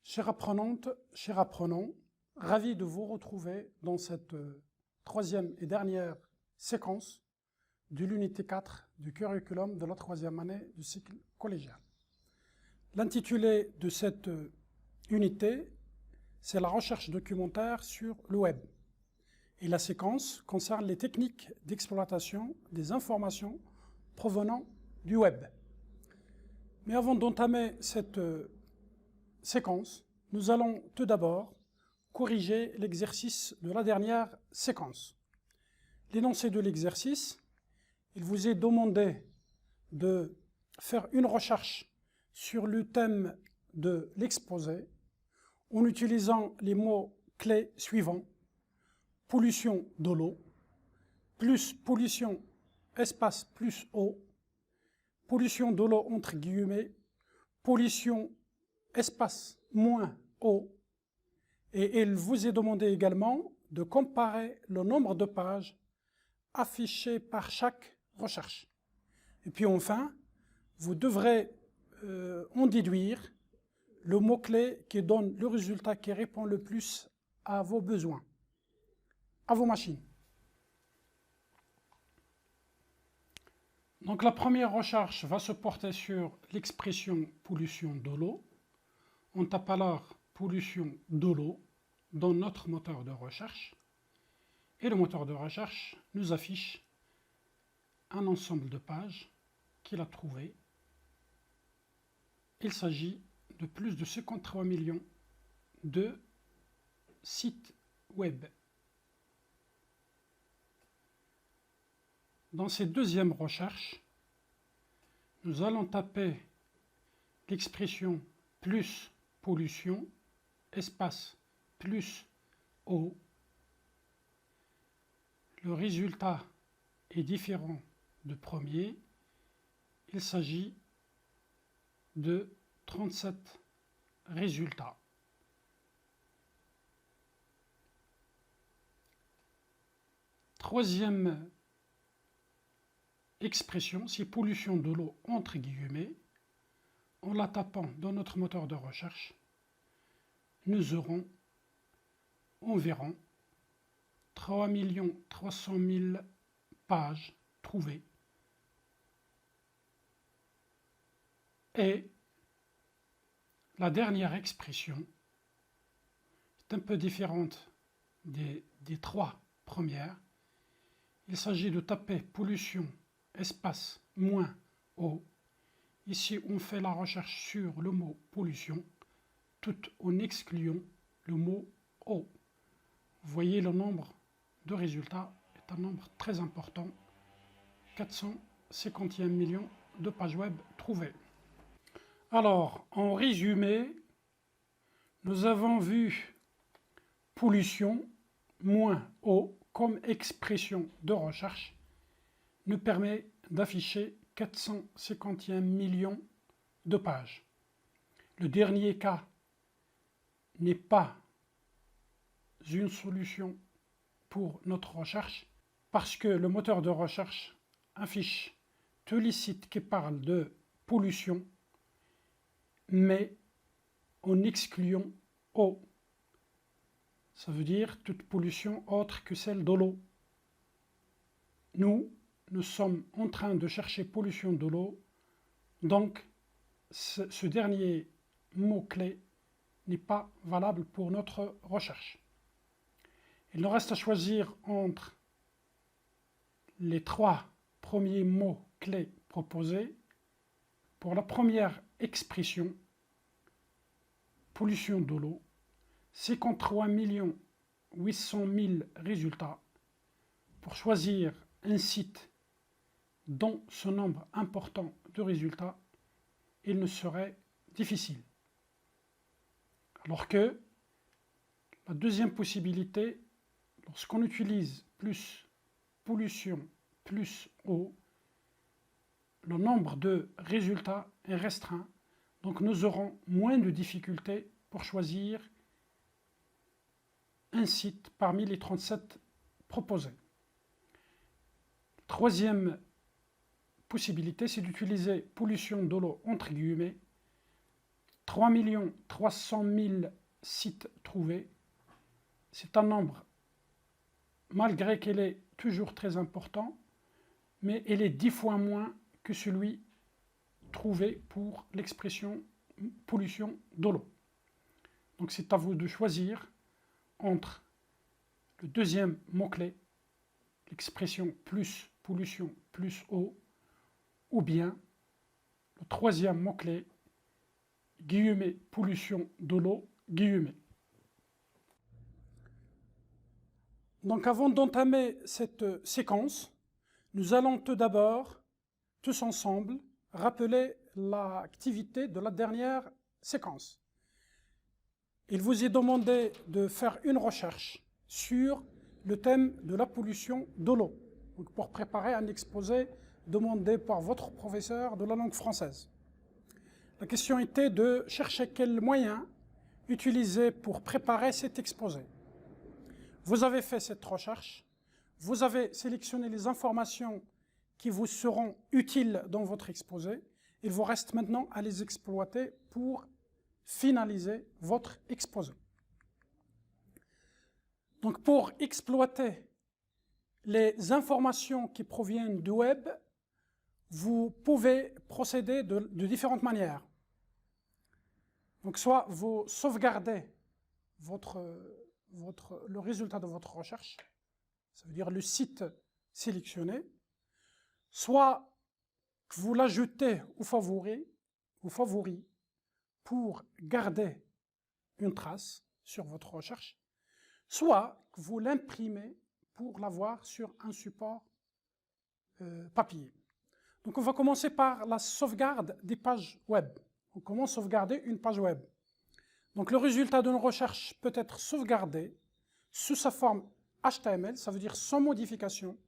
Chère apprenante, chers apprenants, ravi de vous retrouver dans cette troisième et dernière séquence de l'unité 4 du curriculum de la troisième année du cycle collégial. L'intitulé de cette unité, c'est la recherche documentaire sur le web. Et la séquence concerne les techniques d'exploitation des informations provenant du web. Mais avant d'entamer cette séquence, nous allons tout d'abord corriger l'exercice de la dernière séquence. L'énoncé de l'exercice, il vous est demandé de faire une recherche sur le thème de l'exposé en utilisant les mots-clés suivants: pollution de l'eau, plus pollution espace plus eau, pollution de l'eau entre guillemets, pollution espace moins eau, et il vous est demandé également de comparer le nombre de pages affichées par chaque recherche. Et puis enfin, vous devrez en déduire le mot-clé qui donne le résultat qui répond le plus à vos besoins, à vos machines. Donc la première recherche va se porter sur l'expression pollution de l'eau. On tape alors pollution de l'eau dans notre moteur de recherche et le moteur de recherche nous affiche un ensemble de pages qu'il a trouvé. Il s'agit de plus de 53 millions de sites web. Dans cette deuxième recherche, nous allons taper l'expression plus pollution, espace plus eau. Le résultat est différent du premier. Il s'agit de 37 résultats. Troisième expression, c'est pollution de l'eau entre guillemets. En la tapant dans notre moteur de recherche, nous aurons environ 3 300 000 pages trouvées. Et la dernière expression est un peu différente des trois premières. Il s'agit de taper pollution espace moins eau. Ici, on fait la recherche sur le mot pollution, tout en excluant le mot eau. Vous voyez, le nombre de résultats est un nombre très important, 451 millions de pages web trouvées. Alors, en résumé, nous avons vu pollution moins eau comme expression de recherche nous permet d'afficher 451 millions de pages. Le dernier cas n'est pas une solution pour notre recherche parce que le moteur de recherche affiche tous les sites qui parlent de pollution, mais en excluant eau. Ça veut dire toute pollution autre que celle de l'eau. Nous sommes en train de chercher pollution de l'eau, donc ce dernier mot-clé n'est pas valable pour notre recherche. Il nous reste à choisir entre les trois premiers mots-clés proposés. Pour la première expression, pollution de l'eau, 53 800 000 résultats. Pour choisir un site dont ce nombre important de résultats, il ne serait difficile. Alors que la deuxième possibilité, lorsqu'on utilise plus pollution plus eau, le nombre de résultats est restreint, donc nous aurons moins de difficultés pour choisir un site parmi les 37 proposés. Troisième possibilité, c'est d'utiliser pollution de l'eau entre guillemets. 3 300 000 sites trouvés. C'est un nombre, malgré qu'elle est toujours très important, mais elle est 10 fois moins que celui trouvé pour l'expression pollution de l'eau. Donc c'est à vous de choisir entre le deuxième mot-clé, l'expression plus pollution plus eau, ou bien le troisième mot-clé, guillemets, pollution de l'eau, guillemets. Donc avant d'entamer cette séquence, nous allons tout d'abord, tous ensemble, rappeler l'activité de la dernière séquence. Il vous est demandé de faire une recherche sur le thème de la pollution de l'eau, pour préparer un exposé demandé par votre professeur de la langue française. La question était de chercher quels moyens utiliser pour préparer cet exposé. Vous avez fait cette recherche, vous avez sélectionné les informations qui vous seront utiles dans votre exposé. Il vous reste maintenant à les exploiter pour finaliser votre exposé. Donc pour exploiter les informations qui proviennent du web, vous pouvez procéder de différentes manières. Donc soit vous sauvegardez le résultat de votre recherche, ça veut dire le site sélectionné, soit vous l'ajoutez aux favoris pour garder une trace sur votre recherche, soit vous l'imprimez pour l'avoir sur un support papier. Donc on va commencer par la sauvegarde des pages web. Donc comment sauvegarder une page web? Donc le résultat d'une recherche peut être sauvegardé sous sa forme HTML, ça veut dire sans modification,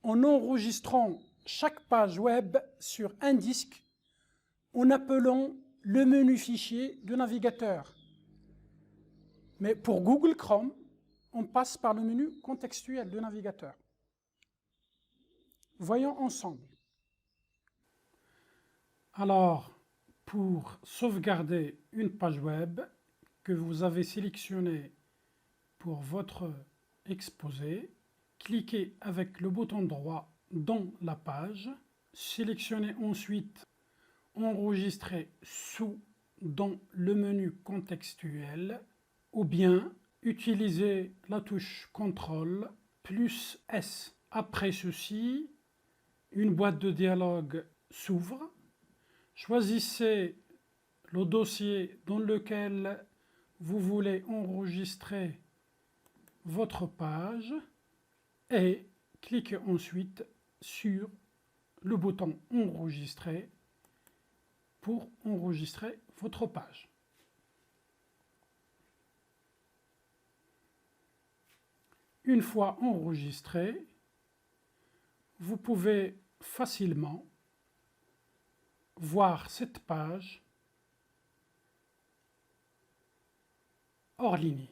en enregistrant chaque page web sur un disque en appelant le menu fichier du navigateur. Mais pour Google Chrome, on passe par le menu contextuel du navigateur. Voyons ensemble. Alors, pour sauvegarder une page web que vous avez sélectionnée pour votre exposé, cliquez avec le bouton droit dans la page, sélectionnez ensuite Enregistrer sous dans le menu contextuel ou bien utilisez la touche CTRL plus S. Après ceci, une boîte de dialogue s'ouvre. Choisissez le dossier dans lequel vous voulez enregistrer votre page et cliquez ensuite sur le bouton Enregistrer pour enregistrer votre page. Une fois enregistré, vous pouvez facilement voir cette page hors ligne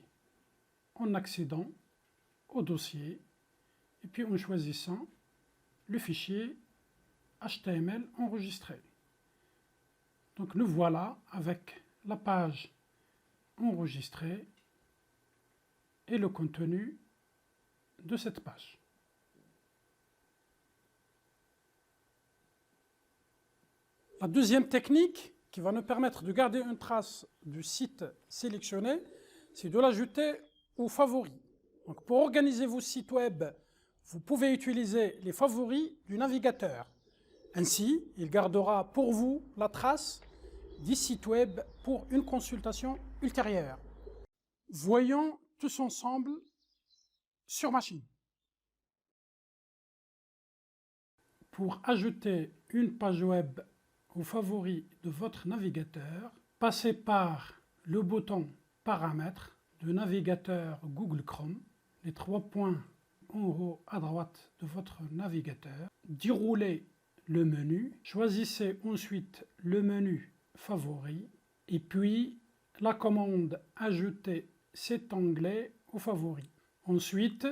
en accédant au dossier et puis en choisissant le fichier HTML enregistré. Donc nous voilà avec la page enregistrée et le contenu de cette page. La deuxième technique qui va nous permettre de garder une trace du site sélectionné, c'est de l'ajouter aux favoris. Donc pour organiser vos sites web, vous pouvez utiliser les favoris du navigateur. Ainsi, il gardera pour vous la trace des sites web pour une consultation ultérieure. Voyons tous ensemble sur machine. Pour ajouter une page web aux favoris de votre navigateur, passez par le bouton Paramètres du navigateur Google Chrome, les 3 points en haut à droite de votre navigateur, déroulez le menu, choisissez ensuite le menu Favoris et puis la commande Ajouter cet onglet aux favoris. Ensuite,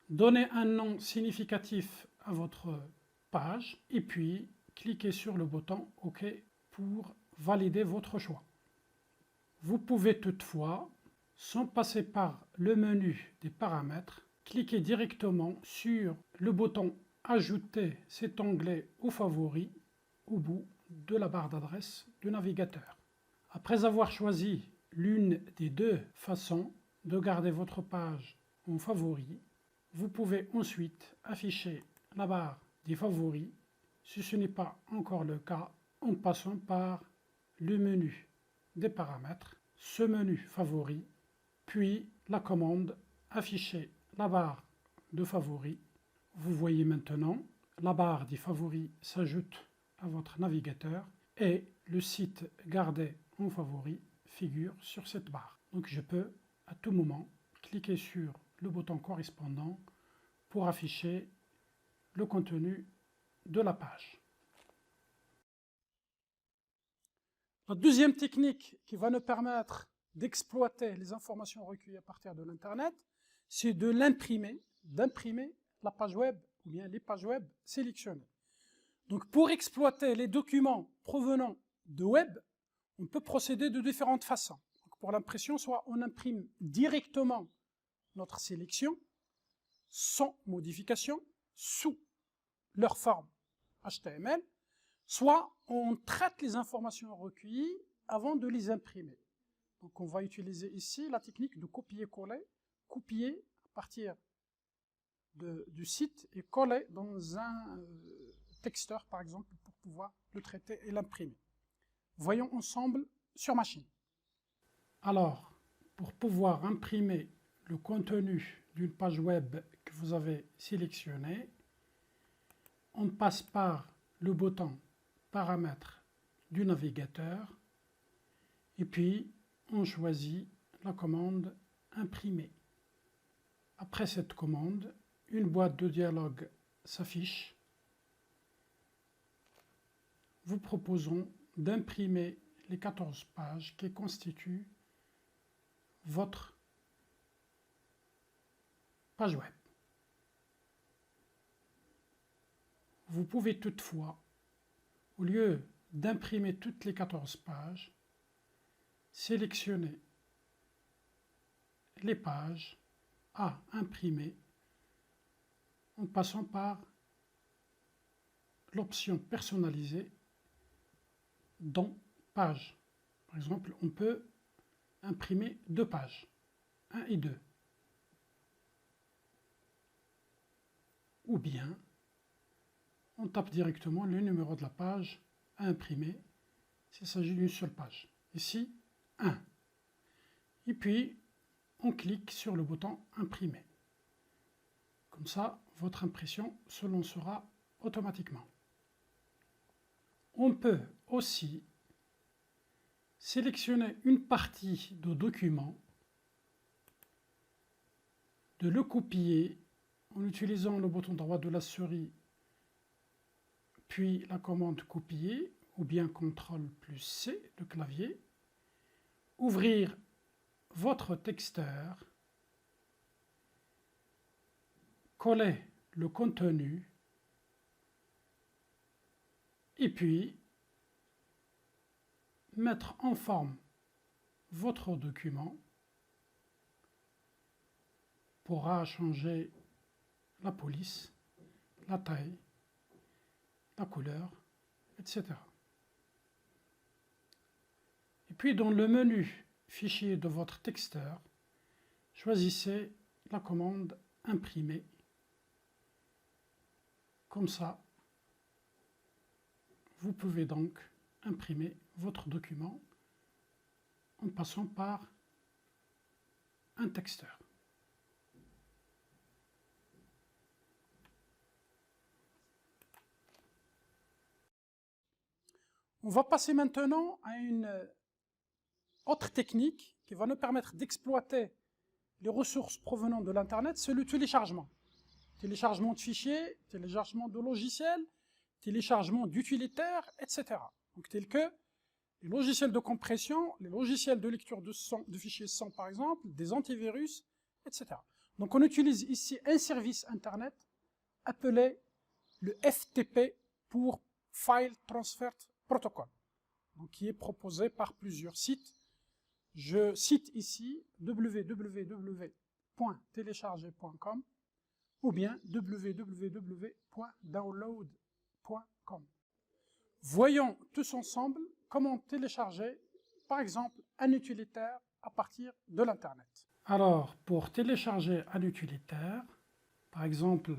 donnez un nom significatif à votre page et puis cliquez sur le bouton OK pour valider votre choix. Vous pouvez toutefois, sans passer par le menu des paramètres, cliquer directement sur le bouton « Ajouter cet onglet aux favoris » au bout de la barre d'adresse du navigateur. Après avoir choisi l'une des deux façons de garder votre page en favoris, vous pouvez ensuite afficher la barre des favoris, si ce n'est pas encore le cas, en passant par le menu des paramètres, ce menu favoris, puis la commande afficher la barre de favoris. Vous voyez maintenant, la barre des favoris s'ajoute à votre navigateur et le site gardé en favoris figure sur cette barre. Donc je peux à tout moment cliquer sur le bouton correspondant pour afficher le contenu de la page. La deuxième technique qui va nous permettre d'exploiter les informations recueillies à partir de l'Internet, c'est de d'imprimer la page web ou bien les pages web sélectionnées. Donc pour exploiter les documents provenant de web, on peut procéder de différentes façons. Donc pour l'impression, soit on imprime directement notre sélection, sans modification, sous leur forme HTML, soit on traite les informations recueillies avant de les imprimer. Donc on va utiliser ici la technique de copier-coller, copier à partir du site et coller dans un texteur par exemple pour pouvoir le traiter et l'imprimer. Voyons ensemble sur machine. Alors, pour pouvoir imprimer le contenu d'une page web que vous avez sélectionnée, on passe par le bouton paramètres du navigateur et puis on choisit la commande imprimer. Après cette commande, une boîte de dialogue s'affiche. Vous proposons d'imprimer les 14 pages qui constituent votre page web. Vous pouvez toutefois, au lieu d'imprimer toutes les 14 pages, sélectionner les pages à imprimer en passant par l'option personnalisée dans page. Par exemple, on peut imprimer 2 pages, 1 et 2. Ou bien, on tape directement le numéro de la page à imprimer s'il s'agit d'une seule page. Ici, 1. Et puis, on clique sur le bouton imprimer. Comme ça, votre impression se lancera automatiquement. On peut aussi sélectionner une partie de document, de le copier en utilisant le bouton droit de la souris, puis la commande copier, ou bien CTRL+C de clavier, ouvrir votre texteur, coller le contenu, et puis mettre en forme votre document. On pourra changer la police, la taille, la couleur, etc. Et puis dans le menu fichier de votre texteur, choisissez la commande imprimer. Comme ça, vous pouvez donc imprimer votre document en passant par un texteur. On va passer maintenant à une autre technique qui va nous permettre d'exploiter les ressources provenant de l'Internet, c'est le téléchargement. Téléchargement de fichiers, téléchargement de logiciels, téléchargement d'utilitaires, etc. Donc tels que les logiciels de compression, les logiciels de lecture de fichiers son par exemple, des antivirus, etc. Donc on utilise ici un service Internet appelé le FTP pour File Transfer Protocol. donc qui est proposé par plusieurs sites. Je cite ici www.télécharger.com ou bien www.download.com. Voyons tous ensemble comment télécharger, par exemple, un utilitaire à partir de l'Internet. Alors, pour télécharger un utilitaire, par exemple,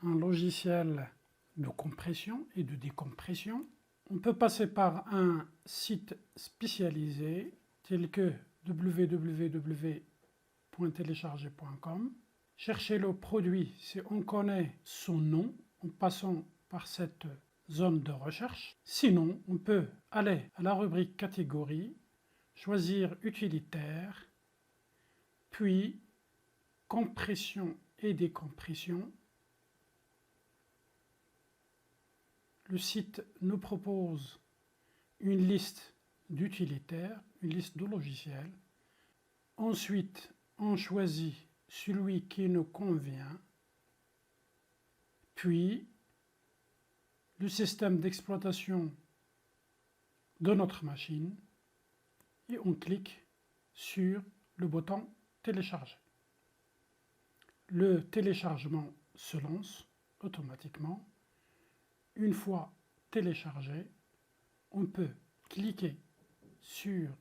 un logiciel de compression et de décompression, on peut passer par un site spécialisé tel que www.télécharger.com. Chercher le produit si on connaît son nom en passant par cette zone de recherche. Sinon, on peut aller à la rubrique catégorie, choisir utilitaire, puis compression et décompression. Le site nous propose une liste d'utilitaires, une liste de logiciels. Ensuite, on choisit celui qui nous convient, puis le système d'exploitation de notre machine et on clique sur le bouton télécharger. Le téléchargement se lance automatiquement. Une fois téléchargé, on peut cliquer sur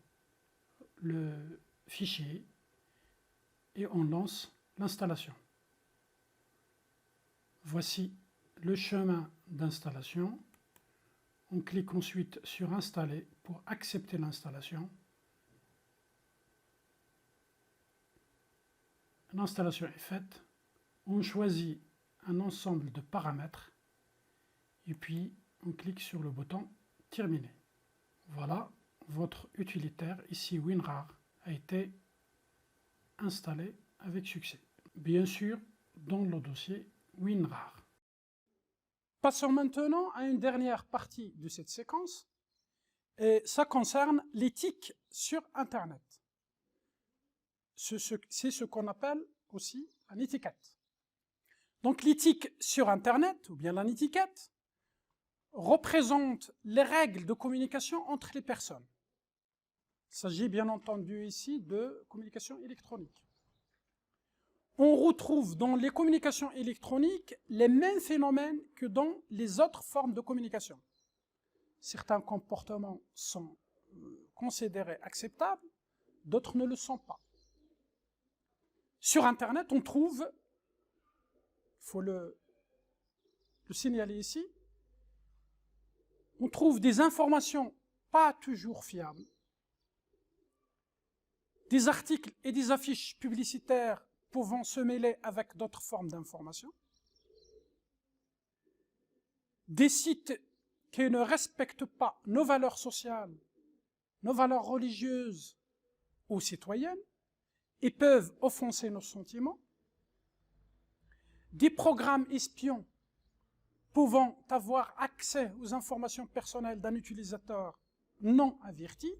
le fichier et on lance l'installation. Voici le chemin d'installation. On clique ensuite sur installer pour accepter l'installation. L'installation est faite. On choisit un ensemble de paramètres et puis on clique sur le bouton terminer. Voilà, votre utilitaire, ici WinRAR, a été installé avec succès. Bien sûr, dans le dossier WinRAR. Passons maintenant à une dernière partie de cette séquence, et ça concerne l'éthique sur Internet. C'est ce qu'on appelle aussi une étiquette. Donc l'éthique sur Internet, ou bien l'étiquette, représente les règles de communication entre les personnes. Il s'agit bien entendu ici de communication électronique. On retrouve dans les communications électroniques les mêmes phénomènes que dans les autres formes de communication. Certains comportements sont considérés acceptables, d'autres ne le sont pas. Sur Internet, on trouve, il faut le signaler ici, on trouve des informations pas toujours fiables, des articles et des affiches publicitaires pouvant se mêler avec d'autres formes d'informations, des sites qui ne respectent pas nos valeurs sociales, nos valeurs religieuses ou citoyennes, et peuvent offenser nos sentiments, des programmes espions pouvant avoir accès aux informations personnelles d'un utilisateur non averti.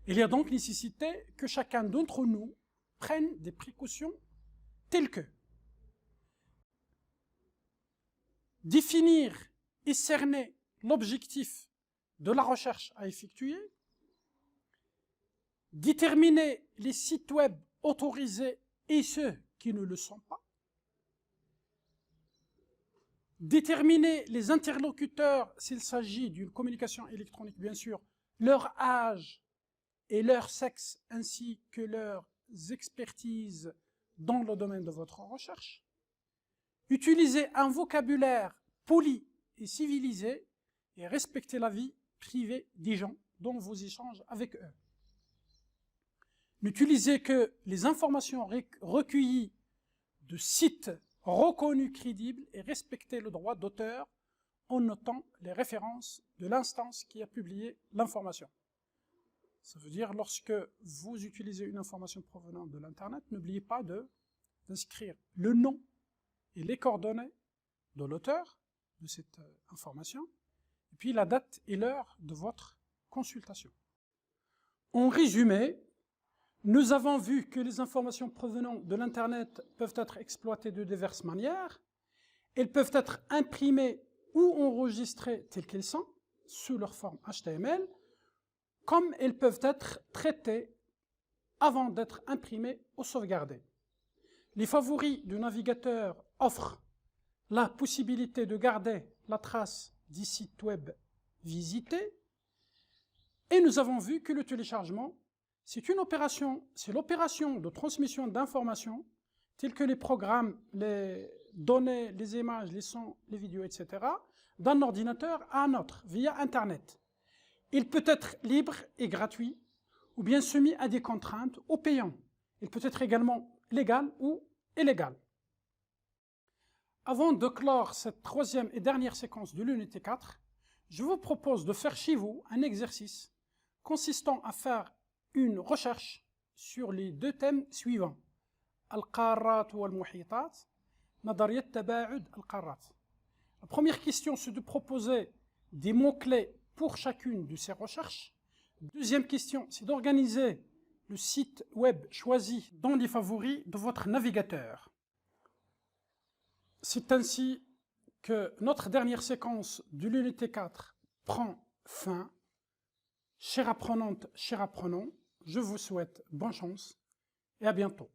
Il y a donc nécessité que chacun d'entre nous prenne des précautions telles que définir et cerner l'objectif de la recherche à effectuer, déterminer les sites web autorisés et ceux qui ne le sont pas, déterminer les interlocuteurs, s'il s'agit d'une communication électronique bien sûr, leur âge et leur sexe ainsi que leurs expertises dans le domaine de votre recherche, utiliser un vocabulaire poli et civilisé et respecter la vie privée des gens dont vous échangez avec eux. N'utilisez que les informations recueillies de sites reconnus crédibles et respectez le droit d'auteur en notant les références de l'instance qui a publié l'information. Ça veut dire lorsque vous utilisez une information provenant de l'Internet, n'oubliez pas d'inscrire le nom et les coordonnées de l'auteur de cette information, et puis la date et l'heure de votre consultation. En résumé, nous avons vu que les informations provenant de l'Internet peuvent être exploitées de diverses manières. Elles peuvent être imprimées ou enregistrées telles qu'elles sont, sous leur forme HTML, comme elles peuvent être traitées avant d'être imprimées ou sauvegardées. Les favoris du navigateur offrent la possibilité de garder la trace des sites web visités, et nous avons vu que le téléchargement, c'est l'opération de transmission d'informations telles que les programmes, les données, les images, les sons, les vidéos, etc., d'un ordinateur à un autre, via Internet. Il peut être libre et gratuit, ou bien soumis à des contraintes ou payant. Il peut être également légal ou illégal. Avant de clore cette troisième et dernière séquence de l'unité 4, je vous propose de faire chez vous un exercice consistant à faire une recherche sur les deux thèmes suivants. Al-Qarrat ou Al-Muhitat, Nadariyat Tabaud Al-Qarrat. La première question, c'est de proposer des mots-clés pour chacune de ces recherches. Deuxième question, c'est d'organiser le site web choisi dans les favoris de votre navigateur. C'est ainsi que notre dernière séquence de l'unité 4 prend fin. Chère apprenante, chers apprenants, je vous souhaite bonne chance et à bientôt.